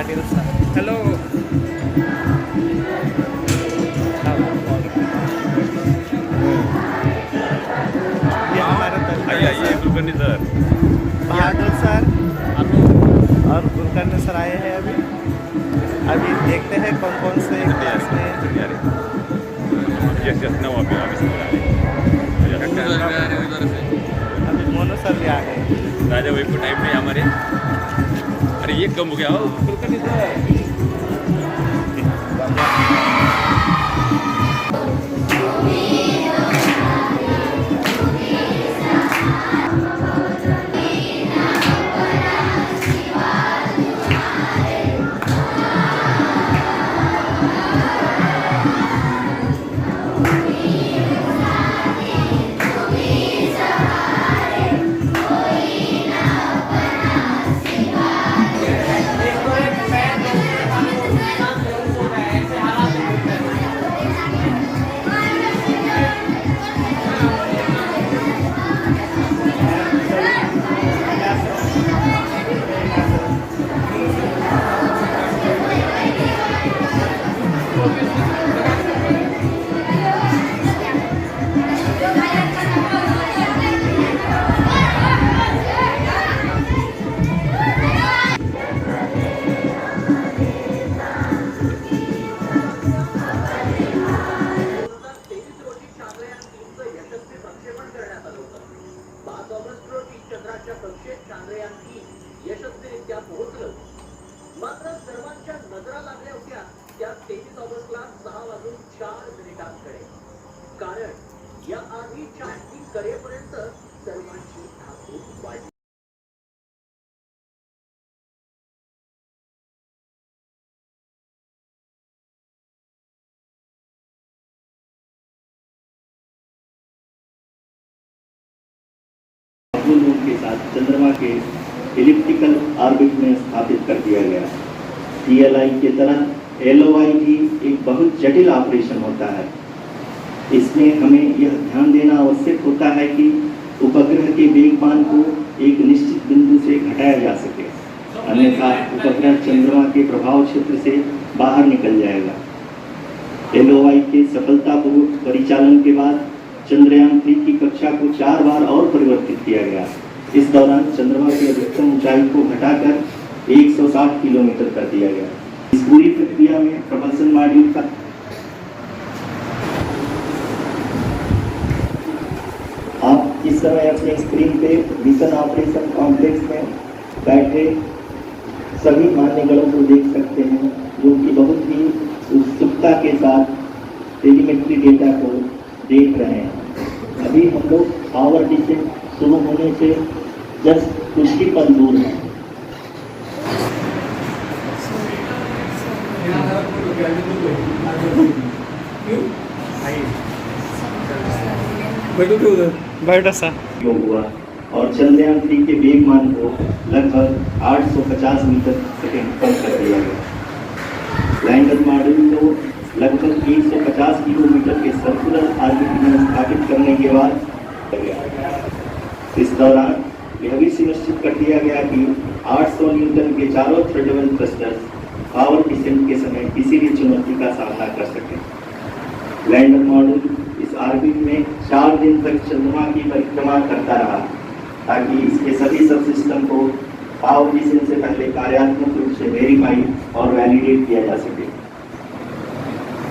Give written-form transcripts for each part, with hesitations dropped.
Hello. ये हमारा आइए आइए कुलकर्णी सर। बहादुर सर और कुलकर्णी सर आए हैं अभी। अभी देखते हैं कौन कौन से क्लास में। यस यस ना अभी अभी मोनू सर भी आ गए। राजा भाई को टाइम नहीं हमारे। अरे ये कम हो गया हो कुलकर्णी सर। मात्र सर्वांच्या नजरा लागल्या होत्या त्या 23 ऑगस्टला 6:04 कारण या आधीच्या करेपर्यंत सर्वांची धाकधूक वाढली. के साथ चंद्रमा के इलिप्टिकल ऑर्बिट में स्थापित कर दिया गया। PLI की तरह LOI भी एक बहुत जटिल ऑपरेशन होता है। इसमें हमें यह ध्यान देना आवश्यक होता है कि उपग्रह के वेगमान को एक निश्चित बिंदु से घटाया जा सके, अन्यथा उपग्रह चंद्रमा के प्रभाव क्षेत्र से बाहर निकल जाएगा। LOI के सफलतापूर्वक परिचालन के बाद चंद्रयान 3 की कक्षा को 4 बार और परिवर्तित किया गया। इस दौरान चंद्रमा की अधिकतम ऊंचाई को घटाकर 160 किलोमीटर कर दिया गया। इस पूरी प्रक्रिया में प्रपल्शन मॉड्यूल का आप इस समय अपने स्क्रीन पे मिशन ऑपरेशन कॉम्प्लेक्स में बैठे सभी मान्यगणों को देख सकते हैं, जो कि बहुत ही उत्सुकता के साथ टेलीमेट्री डेटा को देख रहे हैं। अभी हम लोग पावर डिसेंट शुरू होने से जस्ट कुछ ही पल दूर है। बैठो सा हुआ और चंद्रयान 3 के वेगमान को लगभग 850 मीटर सेकेंड कम कर दिया गया। लैंडर मॉड्यूल को लगभग 150 किलोमीटर के सर्कुलर ऑर्बिट में स्थापित करने के बाद इस दौरान यह भी सुनिश्चित कर दिया गया कि 800 न्यूटन के चारों थ्रेडेबल थ्रस्टर्स पावर डिसेंट के समय किसी भी चुनौती का सामना कर सके। लैंडर मॉड्यूल इस ऑर्बिट में 4 दिन तक चंद्रमा की परिक्रमा करता रहा, ताकि इसके सभी सब सिस्टम को पावर डिसेंट से पहले कार्यात्मक रूप से वेरीफाई और वैलिडेट किया जा सके।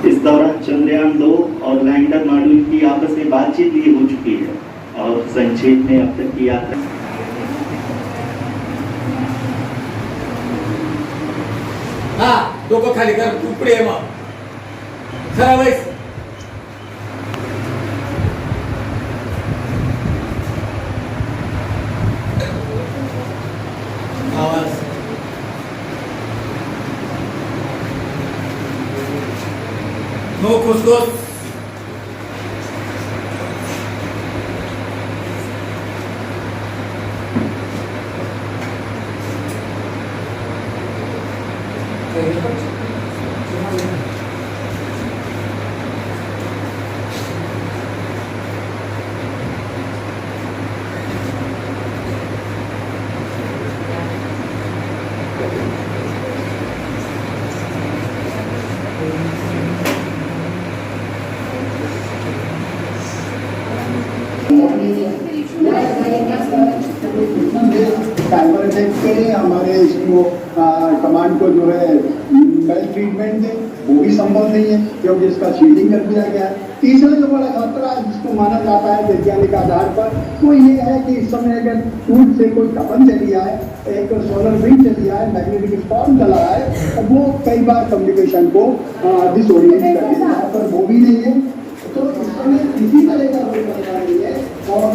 इस दौरान चंद्रयान 2 और लैंडर मॉड्यूल की आपस में बातचीत भी हो चुकी है और संक्षेप में अब तक की यात्रा डोकं खाली कर, तू पुढे ये मग. खरा बैस. आवाज नो खुशखुश. एक्सेप्ट करें, हमारे इसको कमांड को जो है वेल ट्रीटमेंट दें, वो भी संभव नहीं है क्योंकि इसका शील्डिंग कर दिया गया है। तीसरा जो बड़ा खतरा है जिसको माना जाता है वैज्ञानिक आधार पर, वो ये है कि इस समय अगर टूट से कोई कपन चली आए, एक सोलर विंड चली आए, मैग्नेटिक स्टॉर्म चला है, और वो कई बार कम्युनिकेशन को डिसोरिएंट कर देता है। यहाँ पर वो भी नहीं है, तो इस समय किसी तरह का कोई खतरा नहीं है। और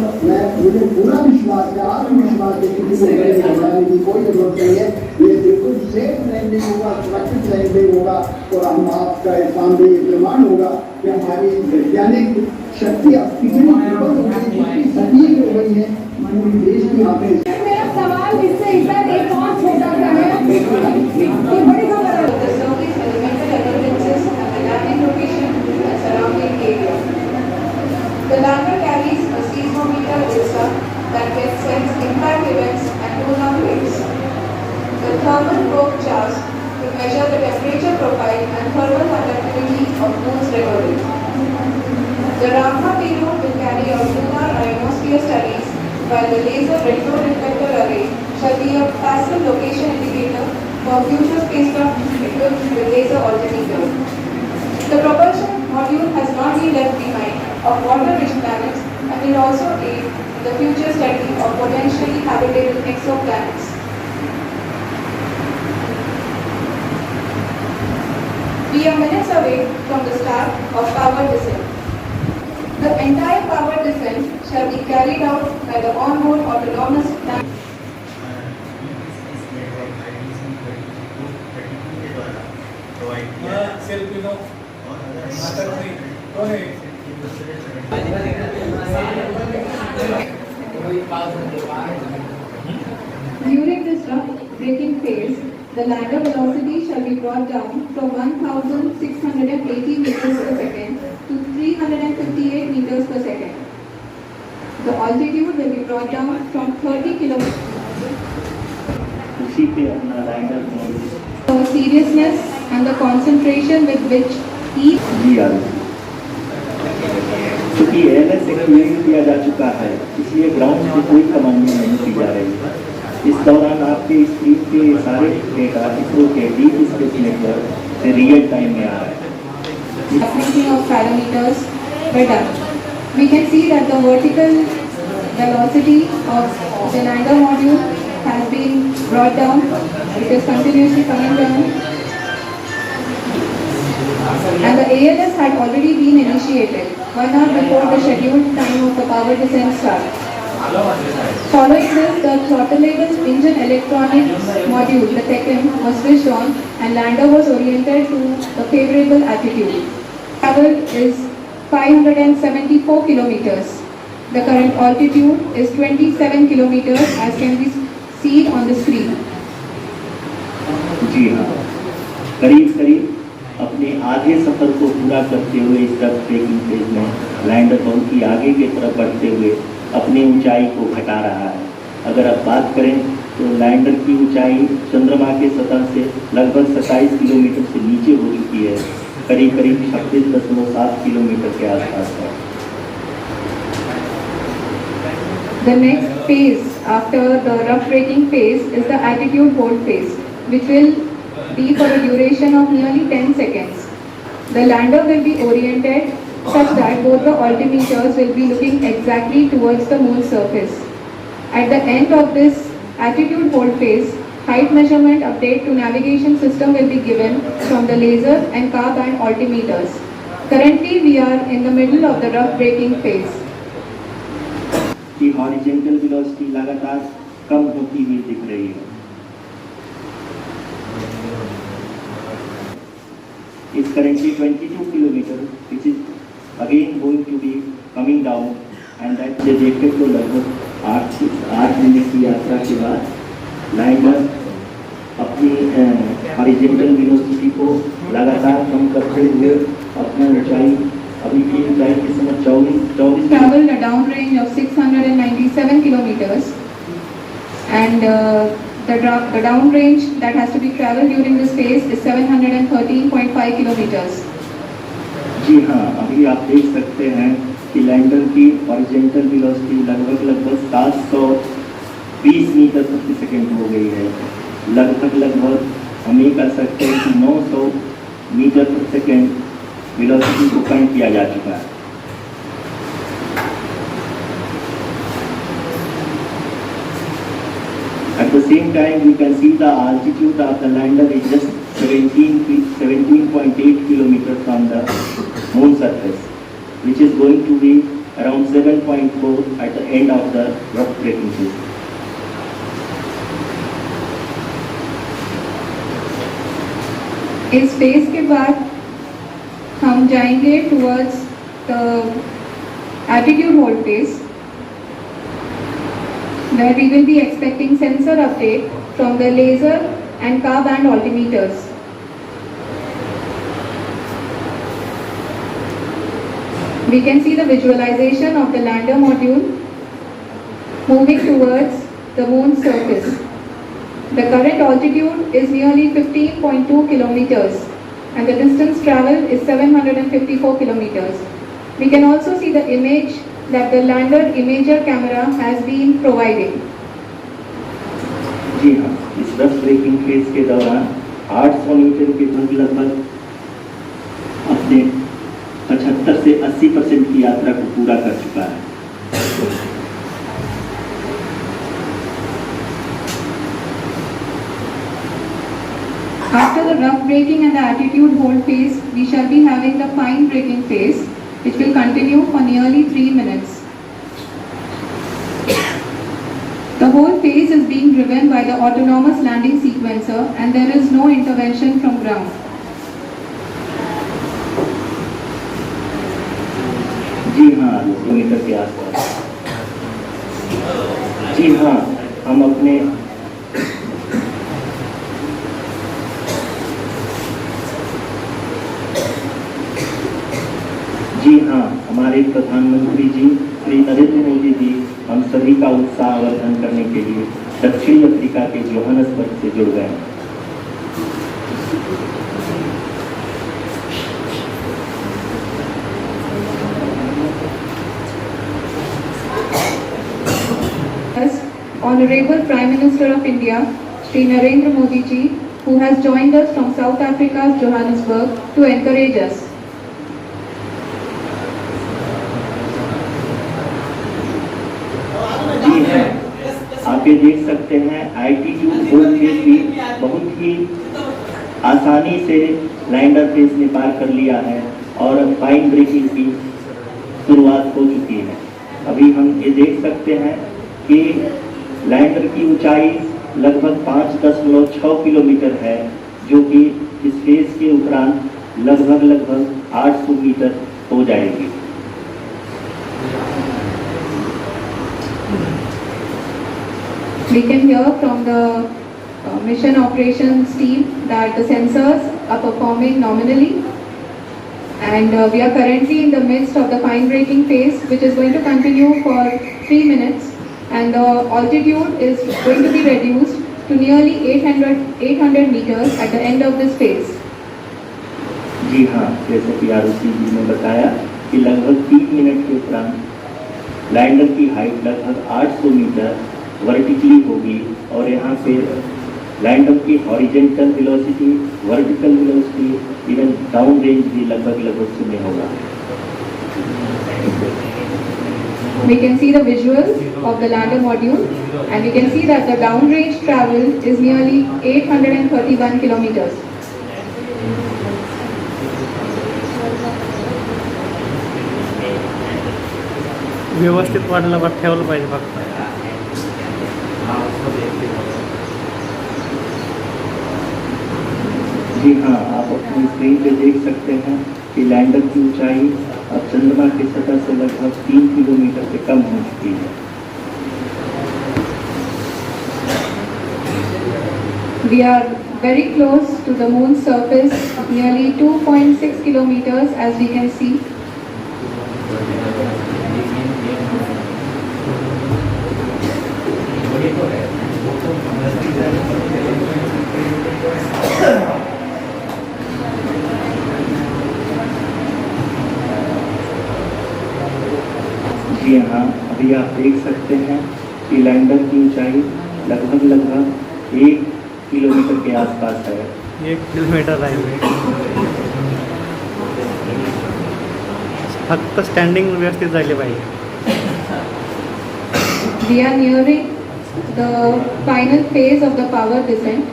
मुझे पूरा विश्वास है, आत्मविश्वास है, किसी को डरने घबराने की कोई जरूरत नहीं है। ये बिल्कुल सेफ लैंडिंग होगा, सुरक्षित लैंडिंग होगा, और हम आपका सामने ये प्रमाण होगा कि हमारी वैज्ञानिक शक्ति अब कितनी निर्भर हो गई, कितनी सक्रिय हो गई है पूरे देश की। यहाँ पे मेरा सवाल इससे इधर एक और छोटा सा है कि बड़ी खबर है। The service elemental attendances at the landing location and surrounding area. The lander carries a seismometer ILSA that gets sense impact events and pull-down waves. The thermal probe charts to measure the temperature profile and thermal conductivity of moon's regolith. The Ramha payload will carry out lunar ionosphere studies, while the laser retro-reflector array shall be a passive location indicator for future spacecraft equipped with laser altimeter. The propulsion module has not been left behind of water-rich planets and will also aid in the future study of potentially habitable exoplanets. We are minutes away from the start of powered descent. The entire powered descent shall be carried out by the onboard autonomous tank. Selfie no नाटक नहीं कौन है During this rough braking phase, the lander velocity shall be brought down from 1,680 meters per second to 358 meters per second. The altitude will be brought down from 30 kilometers. उसी पे अपना rider model The seriousness and the concentration with which each जी आ रही है। क्योंकि ALS activate किया जा चुका है, इसलिए ग्राउंड से कोई कमांडिंग नहीं की जा रही है। इस दौरान आपके स्क्रीन पे सारे डेटा इसरो के डीप स्पेस नेटवर्क से रियल टाइम में आ रहा है। uplinking of parameters were done. We can see that the vertical velocity of the lander module has been brought down. It is continuously coming down. And the ALS had already been initiated 1 hour before the scheduled time of the power descent start. Following this, the throttleable engine electronics module, the TECM, was switched on and lander was oriented to the favorable attitude. Travel is 574 kilometers. The current altitude is 27 kilometers as can be seen on the screen. जी हाँ, करीब करीब अपने आधे सफर को पूरा करते हुए इस रफ ब्रेकिंग फेज में लैंडर बहुत ही आगे की तरफ बढ़ते हुए अपनी ऊंचाई को घटा रहा है। अगर आप बात करें तो लैंडर की ऊंचाई चंद्रमा के सतह से लगभग 27 किलोमीटर से नीचे हो चुकी है, करीब करीब 26.7 किलोमीटर के आसपास है। The next phase after the rough braking phase is the attitude hold phase, which will be for a duration of nearly 10 seconds. The lander will be oriented such that both the altimeters will be looking exactly towards the moon's surface. At the end of this attitude hold phase, height measurement update to navigation system will be given from the laser and car band altimeters. Currently, we are in the middle of the rough braking phase. की horizontal velocity लगातार कम होती हुई दिख रही है। It's currently 22 kilometers, which is again going to be coming down, and that से देखते तो लगभग 8 मिनट की यात्रा के बाद लैंडर अपनी हॉरिजॉन्टल वेलोसिटी को लगातार कम करते हुए अपना ऊंचाई अभी की ऊंचाई के समय 24 Traveled a downrange of 697 kilometers, and the downrange that has to be traveled during this phase is 713.5 kilometers. जी हाँ, अभी आप देख सकते हैं कि लैंडर की हॉरिजॉन्टल वेलोसिटी लगभग 700 20 मीटर प्रति सेकंड हो गई है। लगभग हम ये कह सकते हैं कि 900 मीटर प्रति सेकंड वेलोसिटी को कम किया जा चुका है। At the same time, we can see the altitude of the lander is just 17.8 kilometers from the moon surface, which is going to be around 7.4 at the end of the rough braking phase. इस phase के बाद हम जाएंगे towards the attitude hold phase, where we will be expecting sensor update from the laser and car band altimeters. We can see the visualization of the lander module moving towards the moon's surface. The current altitude is nearly 15.2 kilometers and the distance traveled is 754 kilometers. We can also see the image that the lander imager camera has been providing. जी हाँ, इस rough breaking phase के दौरान 800 metre के दूर लगभग अपने 75 से 80% की यात्रा को पूरा कर चुका है। After the rough braking and the attitude hold phase, we shall be having the fine braking phase, which will continue for nearly 3 minutes. The whole phase is being driven by the autonomous landing sequencer and there is no intervention from ground. जी हाँ, 200 metre के आसपास। जी हाँ, हम अपने हमारे प्रधानमंत्री जी श्री नरेंद्र मोदी जी हम सभी का उत्साहवर्धन करने के लिए दक्षिण अफ्रीका के जोहान्सबर्ग से जुड़ गए हैं। Honorable Prime Minister of India, Shri Narendra Modi ji, who has joined us from South Africa's Johannesburg to encourage us. आप ये देख सकते हैं एल्टीट्यूड होल्ड फेज भी बहुत ही आसानी से लैंडर फेज ने पार कर लिया है और अब फाइन ब्रेकिंग की शुरुआत हो चुकी है। अभी हम ये देख सकते हैं कि लैंडर की ऊंचाई लगभग 5.6 किलोमीटर है, जो कि इस फेज के उपरांत लगभग 800 मीटर हो जाएगी। We can hear from the mission operations team that the sensors are performing nominally, and we are currently in the midst of the fine braking phase, which is going to continue for 3 minutes, and the altitude is going to be reduced to nearly 800 meters at the end of this phase. जी हाँ, जैसे कि आरुषि जी ने बताया कि लगभग 3 minute के उपरांत lander की हाइट लगभग 800 मीटर वर्टिकली होगी और यहाँ पे लैंडर की horizontal velocity, vertical velocity, even down range भी लगभग शून्य होगा। We can see the visuals of the lander module, and we can see that the down range travel is nearly 831 kilometers. व्यवस्थित वाढला ठेवलं पाहिजे फक्त। जी हाँ, आप अपनी स्क्रीन पे देख सकते हैं कि लैंडर की ऊंचाई अब चंद्रमा की सतह से लगभग 3 किलोमीटर से कम हो चुकी है। We are very close to the moon's surface, nearly 2.6 kilometers, as we can see. जी हाँ, अभी आप देख सकते हैं कि लैंडर की ऊंचाई लगभग 1 किलोमीटर के आसपास है। 1 किलोमीटर राहिलं फक्त स्टँडिंग व्यवस्थित झाली पाहिजे. We are nearing the final phase of the power descent,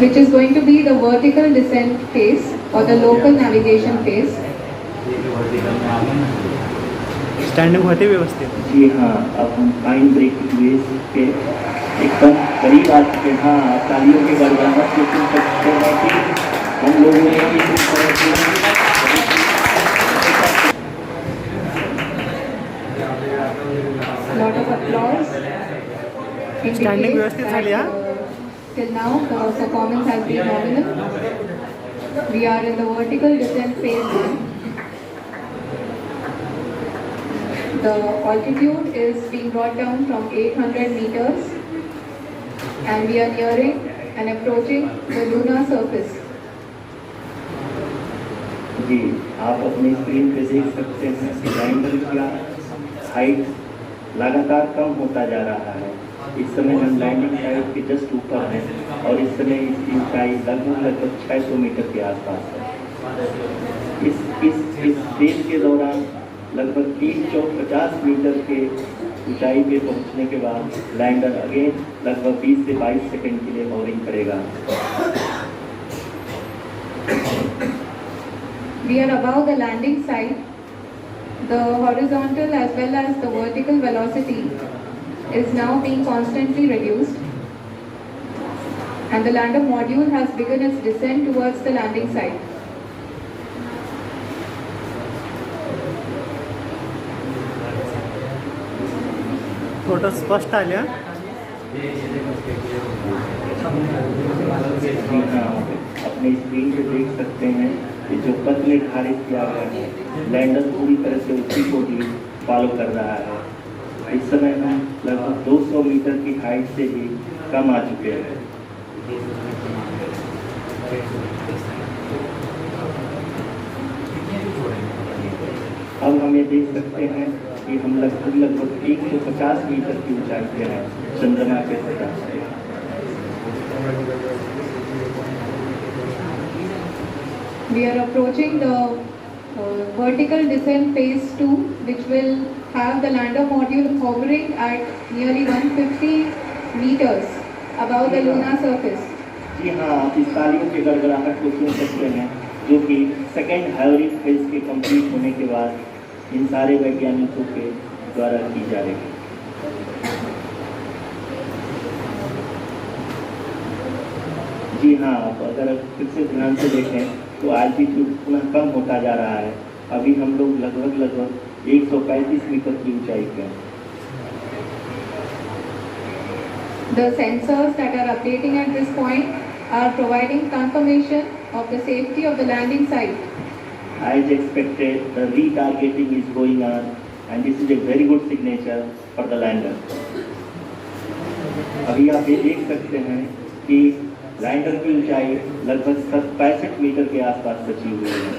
which is going to be the vertical descent phase or the local navigation phase. Standing होते व्यवस्थित. जी हाँ, अब हम फाइन ब्रेकिंग वेज के एकदम करीब आ चुके हैं. हाँ, तालियों के गड़गड़ाहट से सुन सकते हैं कि हम लोगों ने इस तरह से Lot of applause. Standing व्यवस्थित झाली हा. Till now the performance has been nominal. We are in the vertical descent phase 1. The altitude is being brought down from 800 meters and we are nearing and approaching the lunar surface. जी, आप अपनी screen पे देख सकते हैं कि lander का height लगातार कम होता जा रहा है. इस समय हम लैंडिंग साइट के जस्ट ऊपर हैं और इस समय इसकी ऊंचाई लगभग 600 मीटर के आसपास है. इस फेज के दौरान लगभग 350 मीटर के ऊंचाई पे पहुंचने के बाद लैंडर अगेन लगभग 20 से 22 सेकंड के लिए होवरिंग करेगा. We are above the landing site. The horizontal as well as the vertical velocity is now being constantly reduced and the lander module has begun its descent towards the landing site. थोडं स्पष्ट आल्या. जी हाँ, अपनी screen पे देख सकते हैं कि जो पथ निर्धारित किया गया है लैंडर पूरी तरह से उसी को ही फॉलो कर रहा है. इस समय हम लगभग 200 मीटर की हाइट से भी कम आ चुके हैं. अब हम ये देख सकते हैं कि हम लगभग 150 मीटर की ऊंचाई पे हैं चंद्रमा के सतह से. We are approaching the vertical descent phase 2, which will have the lander module hovering at nearly 150 meters above the lunar surface. जी हाँ, आप इस तालियों के गड़गड़ाहट को सुन सकते हैं जो कि सेकेंड हाइवरिंग फेज के कंप्लीट होने के बाद इन सारे वैज्ञानिकों के द्वारा की जा रही है. जी हाँ, आप अगर फिर से ध्यान से देखें तो आल्टीट्यूड पुनः कम होता जा रहा है. अभी हम लोग लगभग 135 मीटर की ऊंचाई पे हैं. The sensors that are updating at this point are providing confirmation of the safety of the landing site. As expected, the retargeting is going on and this is a very good signature for the lander. अभी आप ये देख सकते हैं कि lander की ऊंचाई लगभग 65 मीटर के आसपास बची हुई है.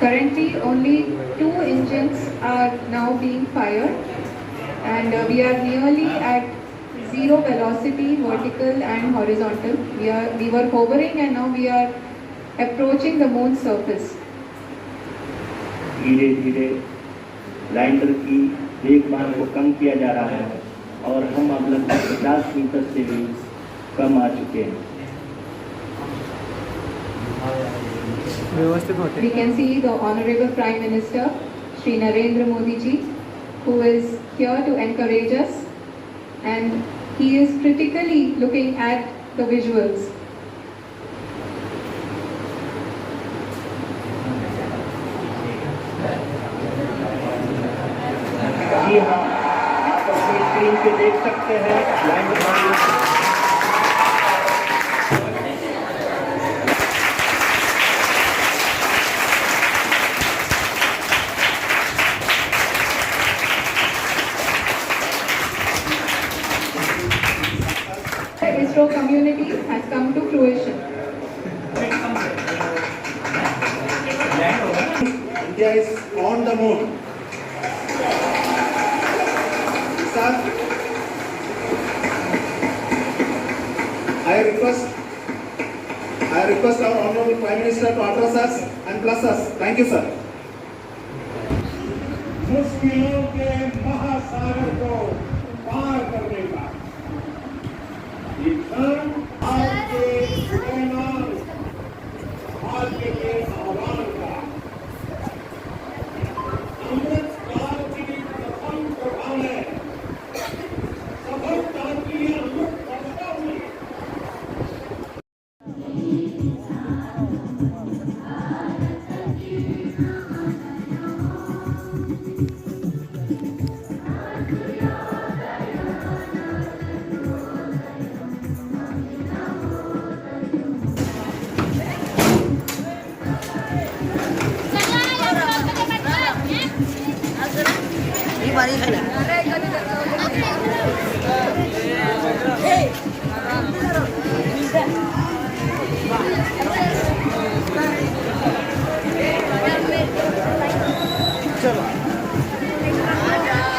Currently, only 2 engines are now being fired, and we are nearly at zero velocity, vertical and horizontal. We were hovering, and now we are approaching the moon's surface. धीरे धीरे लैंडर की वेगमान को कम किया जा रहा है और हम अब लगभग 50 मीटर से भी कम आ चुके हैं. व्यवस्थित होते. We can see the Honorable Prime Minister, Shri Narendra Modi ji, who is here to encourage us, and he is critically looking at the visuals. जी हाँ, आप अपनी स्क्रीन पे देख सकते हैं lander module. The ISRO community has come to fruition. India is on the move. Sir, I request our Honorable Prime Minister to address us and bless us. Thank you, sir. मुश्किलों के महासागर को पार करने का ये क्षण आपके प्रेरणाओं, भाग्य के आह्वान का अमृत काल की सफल प्रभाव है। सफलता की अमृत वर्षा हुई।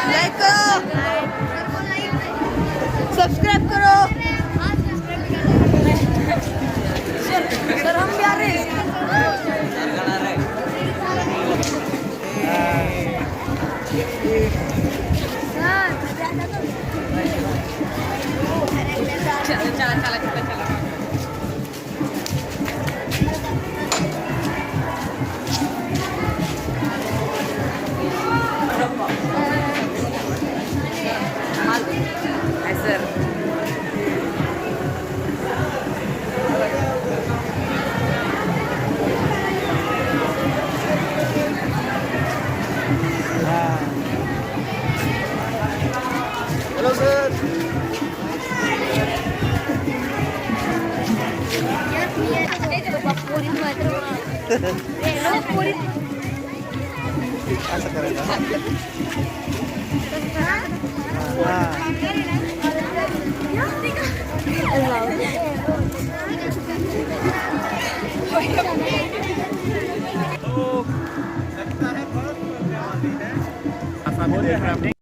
लाइक करो, सब्सक्राइब करो। सर हम भी आ रहे हैं। Hello sir. असं करायचं लगता है बहुत